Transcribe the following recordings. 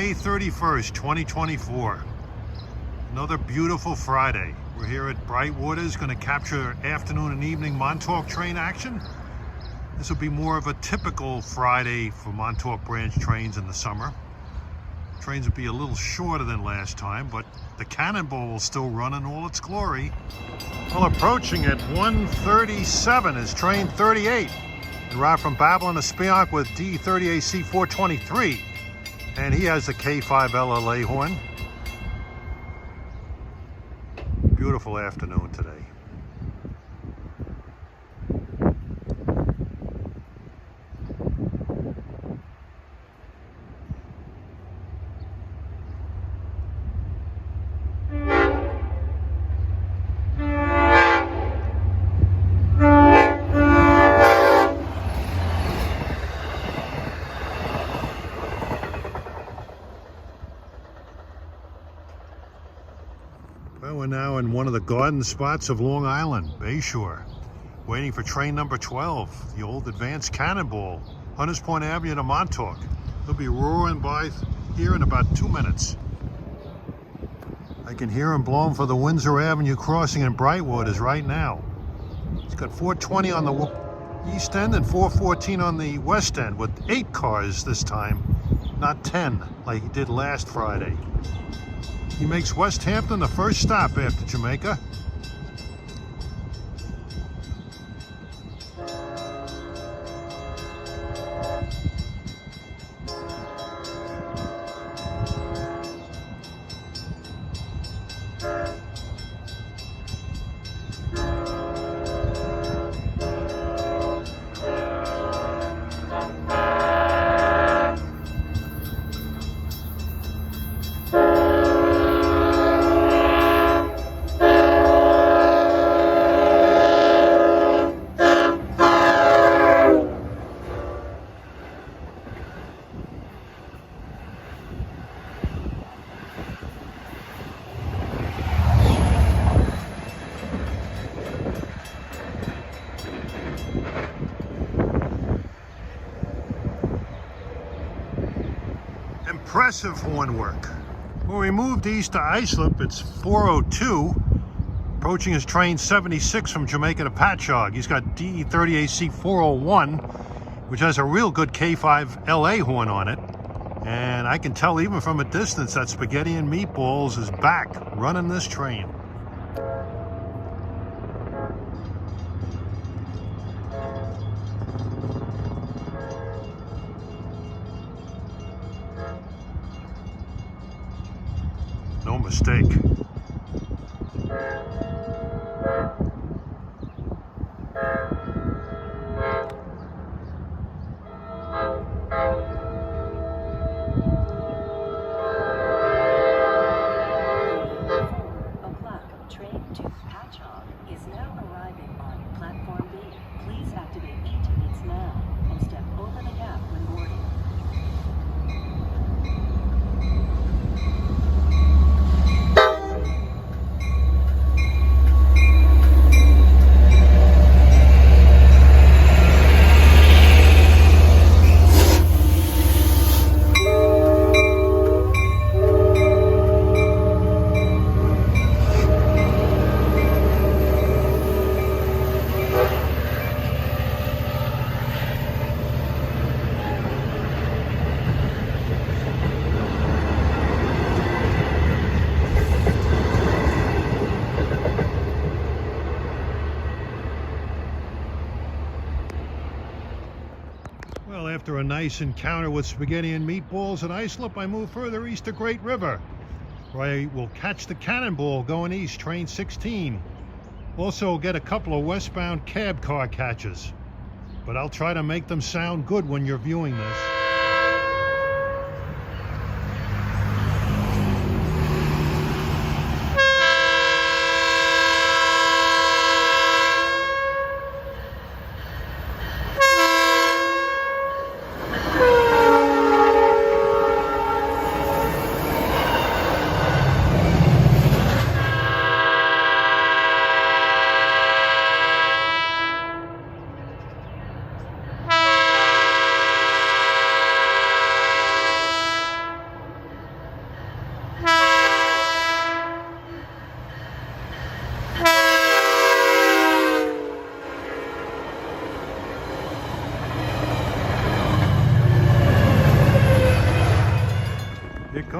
May 31st, 2024. Another beautiful Friday. We're here at Brightwater's, going to capture afternoon and evening Montauk train action. This will be more of a typical Friday for Montauk Branch trains in the summer. Trains will be a little shorter than last time, but the Cannonball will still run in all its glory. Well, approaching at 1:37 is train 38, en route from Babylon to Speonk with D30AC 423, and he has the K5 LLA horn. Beautiful afternoon today. Well, we're now in one of the garden spots of Long Island, Bayshore, waiting for train number 12, the old advanced Cannonball, Hunters Point Avenue to Montauk. He'll be roaring by here in about 2 minutes. I can hear him blowing for the Windsor Avenue crossing in Brightwater's right now. He's got 420 on the east end and 414 on the west end, with 8 cars this time, not 10 like he did last Friday. He makes West Hampton the first stop after Jamaica. Impressive horn work. When we moved east to Islip, it's 4:02, approaching his train 76 from Jamaica to Patchogue. He's got D30AC 401, which has a real good K5 LA horn on it. And I can tell even from a distance that Spaghetti and Meatballs is back running this train. No mistake. Train to Patchogue is now arriving on platform B. Please activate E-tickets now and step over the gap when boarding. Well, after a nice encounter with Spaghetti and Meatballs at Islip, I move further east to Great River, where I will catch the Cannonball going east, train 16. Also get a couple of westbound cab car catches, but I'll try to make them sound good when you're viewing this.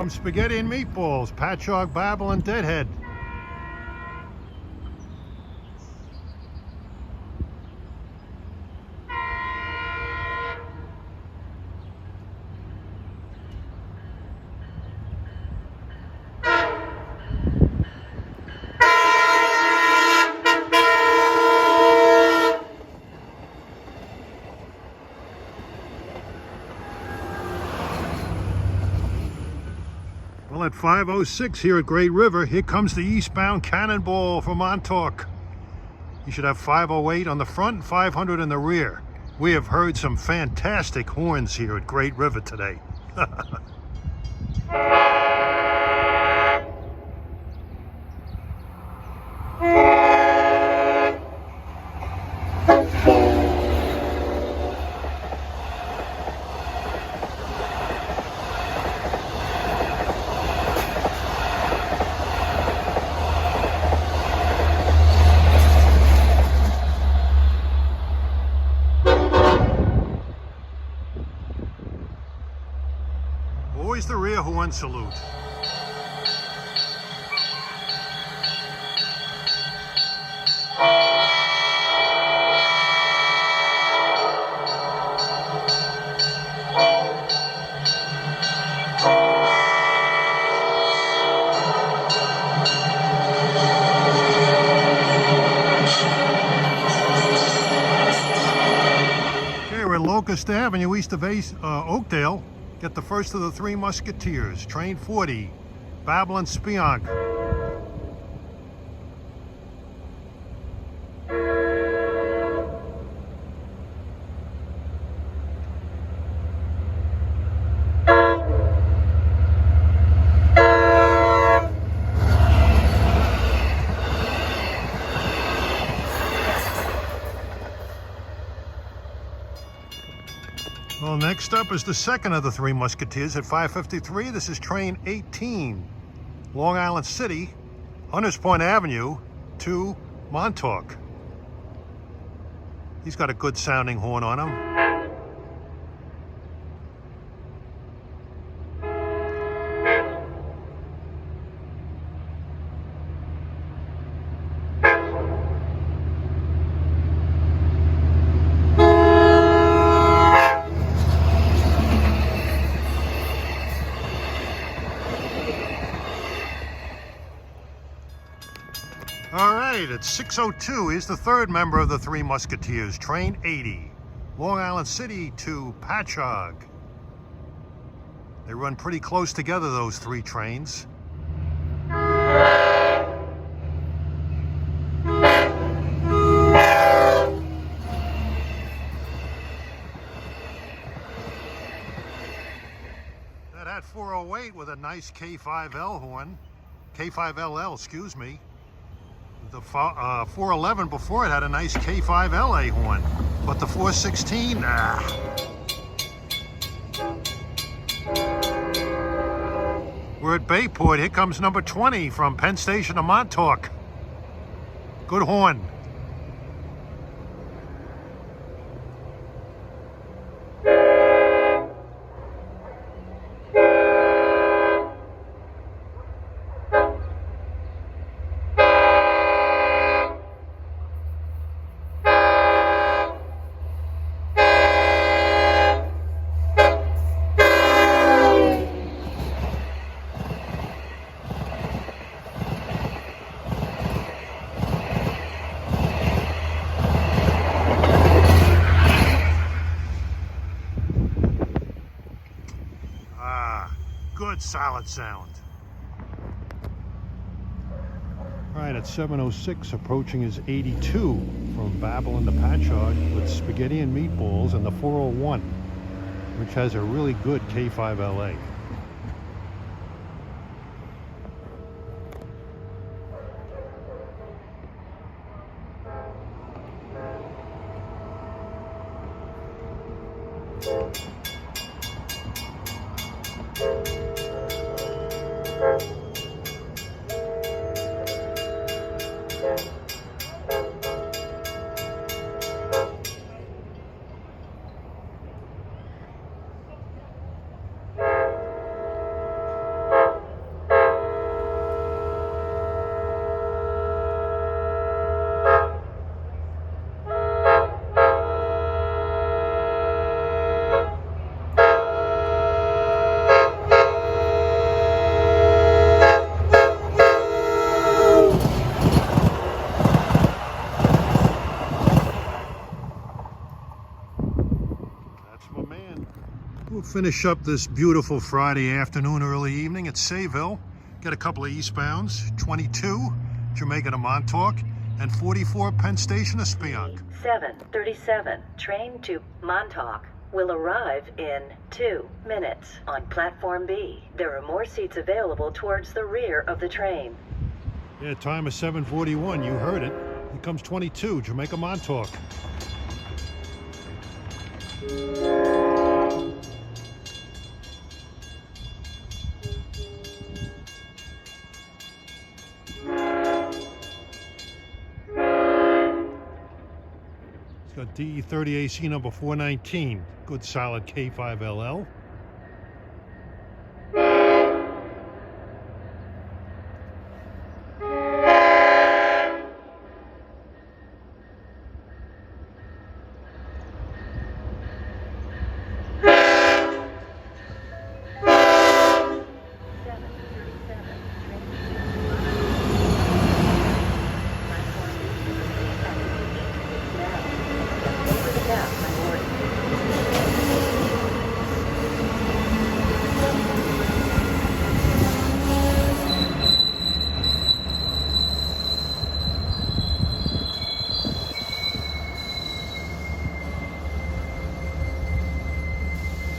comes spaghetti and meatballs, Patchogue, Babel, and Deadhead. Well, at 5:06 here at Great River, here comes the eastbound Cannonball from Montauk. You should have 508 on the front and 500 in the rear. We have heard some fantastic horns here at Great River today. Always the rear horn salute. Okay, we're at Locust Avenue, east of Oakdale. Get the first of the Three Musketeers, Train 40, Babel and Spionk. Well, next up is the second of the Three Musketeers at 5:53. This is Train 18, Long Island City, Hunters Point Avenue to Montauk. He's got a good sounding horn on him. All right, at 6:02 is the third member of the Three Musketeers, Train 80, Long Island City to Patchogue. They run pretty close together, those three trains. That had 408 with a nice K5L horn, K5LL, excuse me. The 411 before it had a nice K5LA horn, but the 416, nah. We're at Bayport. Here comes number 20 from Penn Station to Montauk. Good horn. Good solid sound. All right, at 7:06, approaching is 82 from Babel and the Patchogue with spaghetti and meatballs, and the 401, which has a really good K5LA. Finish up this beautiful Friday afternoon, early evening at Sayville. Get a couple of eastbounds, 22 Jamaica to Montauk, and 44 Penn Station to Spionk. 7:37, train to Montauk will arrive in 2 minutes on platform B. There are more seats available towards the rear of the train. Yeah, time is 7:41, you heard it. Here comes 22 Jamaica Montauk. It's got DE30AC number 419. Good solid K5LL.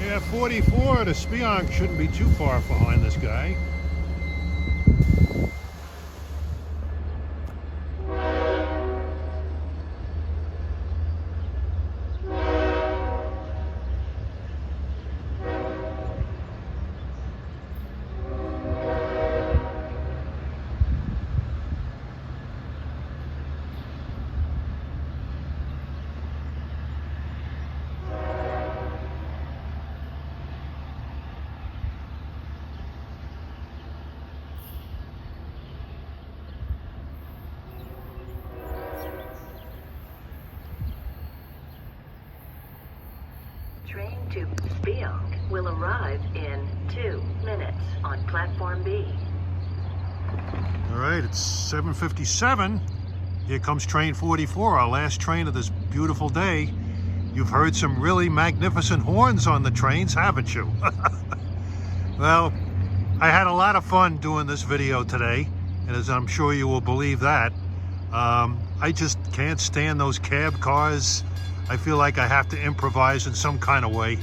Yeah, 44 to Spionk shouldn't be too far behind this guy. Train to Spionk will arrive in 2 minutes on platform B. All right, it's 7:57. Here comes train 44, our last train of this beautiful day. You've heard some really magnificent horns on the trains, haven't you? Well, I had a lot of fun doing this video today, and as I'm sure you will believe that. I just can't stand those cab cars. I feel like I have to improvise in some kind of way.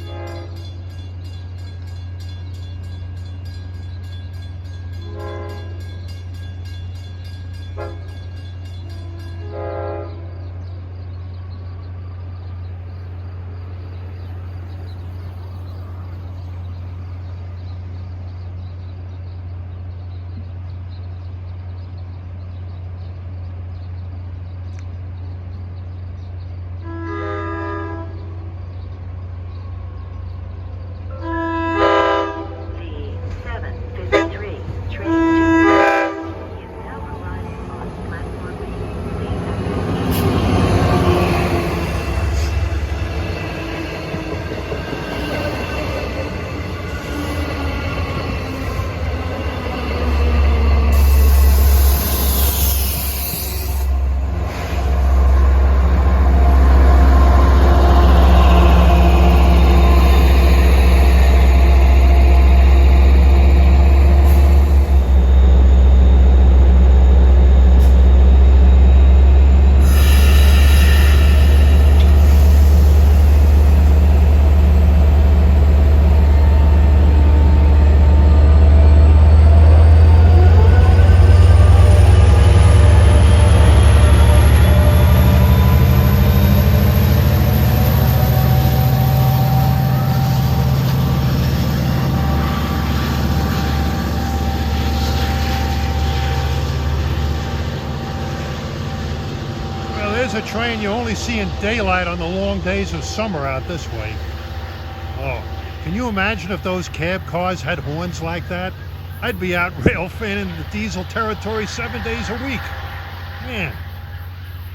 A train you only see in daylight on the long days of summer out this way. Oh, can you imagine if those cab cars had horns like that? I'd be out rail fanning the diesel territory 7 days a week. Man,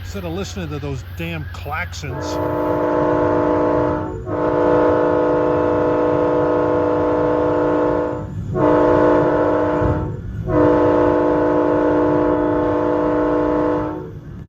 instead of listening to those damn klaxons.